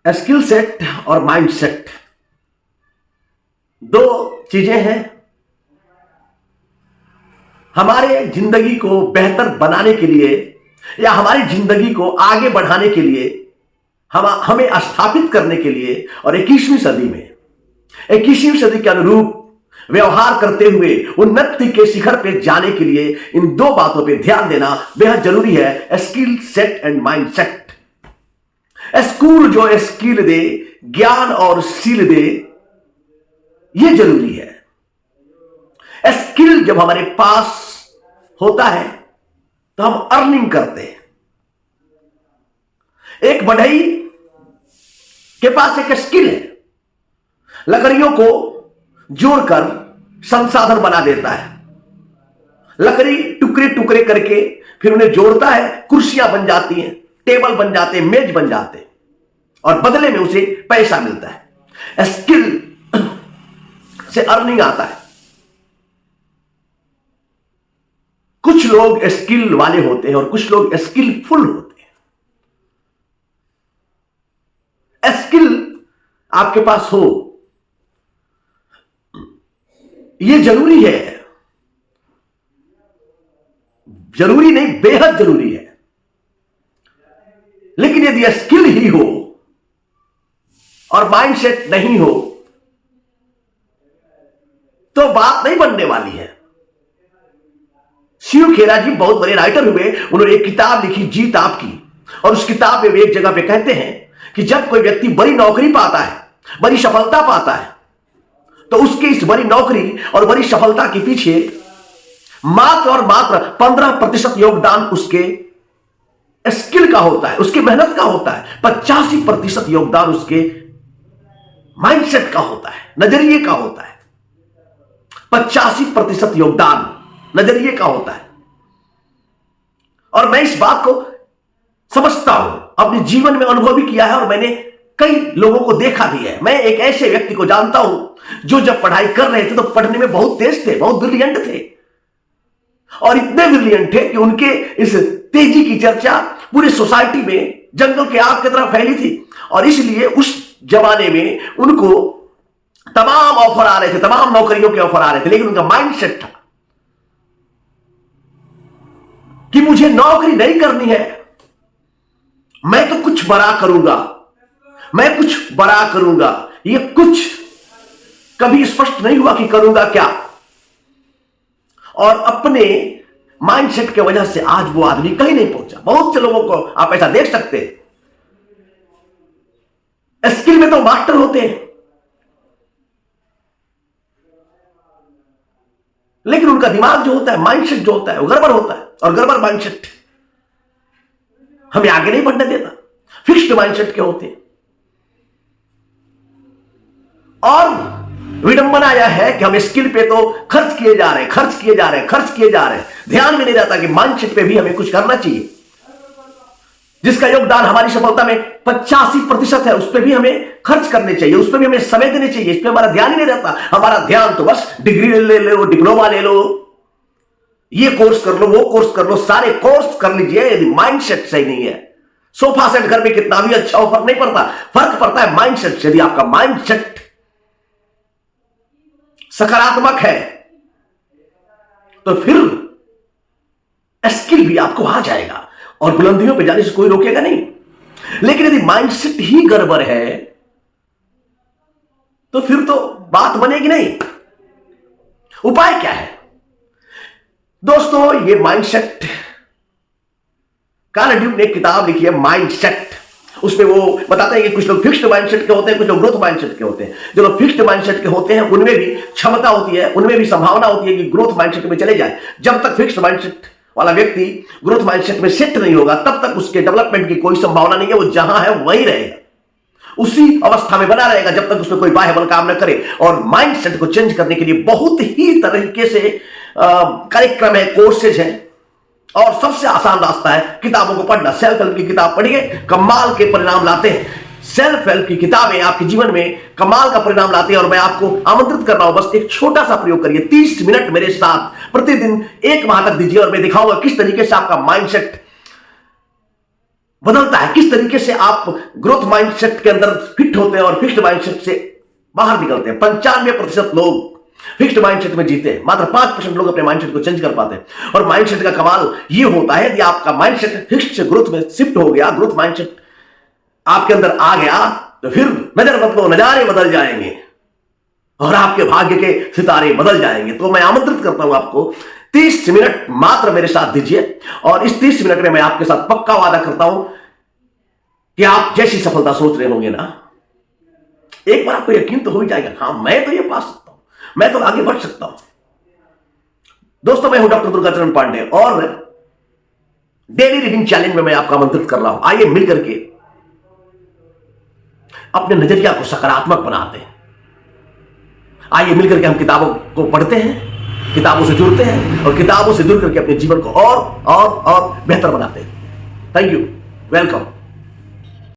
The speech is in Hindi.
स्किल सेट और माइंड सेट दो चीजें हैं। हमारे जिंदगी को बेहतर बनाने के लिए या हमारी जिंदगी को आगे बढ़ाने के लिए हमें स्थापित करने के लिए और 21वीं सदी में 21वीं सदी के अनुरूप व्यवहार करते हुए उन्नति के शिखर पे जाने के लिए इन दो बातों पे ध्यान देना बेहद जरूरी है। Skill set and mind set. School जो स्किल दे, ज्ञान और सील दे, यह जरूरी है। स्किल जब हमारे पास होता है तो हम अर्निंग करते हैं। एक बढ़ई के पास एक स्किल है, लकड़ियों को जोड़कर संसाधन बना देता है। लकड़ी टुकड़े टुकड़े करके फिर उन्हें जोड़ता है, कुर्सियां बन जाती हैं, टेबल बन जाते हैं, मेज बन जाते हैं और बदले में उसे पैसा मिलता है। स्किल से अर्निंग आता है। कुछ लोग स्किल वाले होते हैं और कुछ लोग स्किलफुल होते हैं। स्किल आपके पास हो यह जरूरी है, जरूरी नहीं, बेहद जरूरी है। लेकिन यदि स्किल ही हो और माइंडसेट नहीं हो तो बात नहीं बनने वाली है। शिव खेरा जी बहुत बड़े राइटर हुए। उन्होंने एक किताब लिखी, जीत आपकी, और उस किताब में वे एक जगह पे कहते हैं कि जब कोई व्यक्ति बड़ी नौकरी पाता है, बड़ी सफलता पाता है, तो उसके इस बड़ी नौकरी और बड़ी सफलता के पीछे मात्र और मात्र 15% योगदान उसके स्किल का होता है, उसकी मेहनत का होता है। 85% योगदान उसके माइंडसेट का होता है, नजरिए का होता है। 85% योगदान नजरिए का होता है। और मैं इस बात को समझता हूं, अपने जीवन में अनुभव भी किया है और मैंने कई लोगों को देखा भी है। मैं एक ऐसे व्यक्ति को जानता हूं जो जब पढ़ाई कर रहे थे तो पढ़ने में बहुत तेज थे, बहुत ब्रिलियंट थे, और इतने ब्रिलियंट थे कि उनके इस तेजी की चर्चा पूरी सोसाइटी में जंगल के आग की तरह फैली थी। और इसलिए उस जमाने में उनको तमाम ऑफर आ रहे थे, तमाम नौकरियों के ऑफर आ रहे थे, लेकिन उनका माइंडसेट था कि मुझे नौकरी नहीं करनी है, मैं तो कुछ बड़ा करूंगा, मैं कुछ बड़ा करूंगा। ये कुछ कभी स्पष्ट नहीं हुआ कि करूंगा क्या। और अपने माइंडसेट की वजह से आज वो आदमी कहीं नहीं पहुंचा। बहुत से लोगों को आप ऐसा देख सकते हैं, स्किल में तो मास्टर होते हैं, लेकिन उनका दिमाग जो होता है, माइंडसेट जो होता है, वो गड़बड़ होता है। और गड़बड़ माइंडसेट हमें आगे नहीं बढ़ने देता। फिक्स्ड माइंडसेट के होते हैं। और विडंबना यह है कि हम स्किल पे तो खर्च किए जा रहे हैं, खर्च किए जा रहे हैं, खर्च किए जा रहे हैं। ध्यान में नहीं रहता कि माइंडसेट पे भी हमें कुछ करना चाहिए, जिसका योगदान हमारी सफलता में 85% है। उस पर भी हमें खर्च करने चाहिए, उस पर भी हमें समय देने चाहिए। इस पर हमारा ध्यान ही नहीं रहता। हमारा ध्यान तो बस डिग्री ले लो, डिप्लोमा ले लो, ये कोर्स कर लो, वो कोर्स कर लो, सारे कोर्स कर लीजिए। यदि माइंडसेट सही नहीं है, सोफा सेट घर में कितना भी अच्छा हो, फर्क नहीं पड़ता। फर्क पड़ता है माइंडसेट से। यदि आपका माइंडसेट सकारात्मक है तो फिर स्किल भी आपको आ जाएगा और बुलंदियों पे जाने से कोई रोकेगा नहीं। लेकिन यदि माइंडसेट ही गड़बड़ है तो फिर तो बात बनेगी नहीं। उपाय क्या है दोस्तों? ये माइंडसेट, कार्ल ड्यूक ने एक किताब लिखी है माइंडसेट। उसमें वो बताते हैं कि कुछ लोग फिक्स्ड माइंडसेट के होते हैं, कुछ लोग ग्रोथ माइंडसेट के होते हैं। जो लोग फिक्स्ड माइंडसेट के होते हैं उनमें भी क्षमता होती है, उनमें भी संभावना होती है कि ग्रोथ माइंडसेट में चले जाए। जब तक फिक्स्ड माइंडसेट वाला व्यक्ति ग्रोथ माइंडसेट में सेट नहीं होगा तब तक उसके डेवलपमेंट की कोई संभावना नहीं है। वो जहां है वहीं रहेगा, उसी अवस्था में बना रहेगा जब तक उसमें कोई बाह्य बल काम न करे। और माइंडसेट को चेंज करने के लिए बहुत ही तरीके से कार्यक्रम है, कोर्सेज है, और सबसे आसान रास्ता है किताबों को पढ़ना। सेल्फ हेल्प की किताब पढ़िए, कमाल के परिणाम लाते हैं। सेल्फ हेल्प की किताबें आपके जीवन में कमाल का परिणाम लाती है। और मैं आपको आमंत्रित कर रहा हूं, बस एक छोटा सा प्रयोग करिए। 30 मिनट मेरे साथ प्रतिदिन 1 माह तक दीजिए और मैं दिखाऊंगा किस तरीके से आपका माइंडसेट बदलता है, किस तरीके से आप ग्रोथ माइंडसेट के अंदर फिट होते हैं और फिक्स्ड माइंडसेट से बाहर निकलते हैं। 95% लोग फिक्स्ड माइंडसेट में जीते हैं, मात्र 5% लोग अपने माइंडसेट को चेंज कर पाते हैं। और माइंडसेट का कमाल ये होता है कि आपका माइंडसेट फिक्स्ड से ग्रोथ में शिफ्ट हो गया, ग्रोथ माइंडसेट आपके अंदर आ गया, तो फिर नजर बदलो, नजारे बदल जाएंगे और आपके भाग्य के सितारे बदल जाएंगे। तो मैं आमंत्रित करता हूं आपको 30 मिनट मात्र मेरे साथ दीजिए, और इस 30 मिनट में मैं आपके साथ पक्का वादा करता हूं कि आप जैसी सफलता सोच रहे होंगे ना, एक बार आपको यकीन तो हो ही जाएगा, हाँ मैं तो ये पा सकता हूं, मैं तो आगे बढ़ सकता हूं। दोस्तों, मैं हूं डॉक्टर दुर्गाचरण पांडे और डेली रीडिंग चैलेंज में मैं आपका आमंत्रित कर रहा हूं। आइए मिलकर के अपने नजरिया को सकारात्मक बनाते हैं। आइए मिलकर के हम किताबों को पढ़ते हैं, किताबों से जुड़ते हैं और किताबों से जुड़ करके अपने जीवन को और बेहतर बनाते हैं। Thank you, welcome.